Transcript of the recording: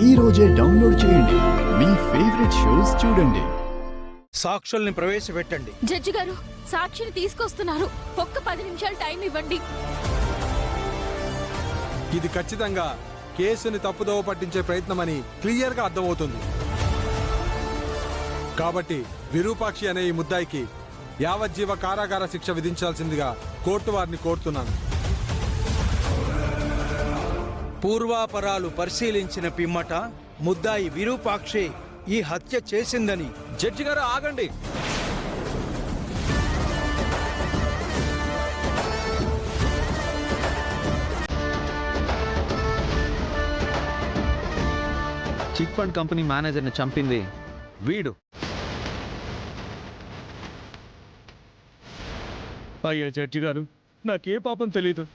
ఈ రోజే డౌన్లోడ్ చేయండి. మీ ఫేవరెట్ షోస్ చూడండి. సాక్షుల్ని ప్రవేశపెట్టండి. జడ్జి గారు, సాక్షిని తీసుకొస్తున్నారు. ఒక్క 10 నిమిషాలు టైం ఇవ్వండి. ఇది ఖచ్చితంగా కేసుని తప్పుదోవ పట్టించే ప్రయత్నమని క్లియర్గా అర్థమవుతుంది. కాబట్టి విరూపాక్షి అనే ఈ ముద్దాయికి యావజ్జీవ కారాగార శిక్ష విధించాల్సిందిగా కోర్టు వారిని కోరుతున్నాను. పూర్వాపరాలు పరిశీలించిన పిమ్మట ముద్దాయి విరూపాక్షి ఈ హత్య చేసిందని. జడ్జి గారు ఆగండి. చిట్ ఫండ్ కంపెనీ మేనేజర్ని చంపింది వీడు. అయ్యా జడ్జి గారు, నాకే పాపం తెలీదు.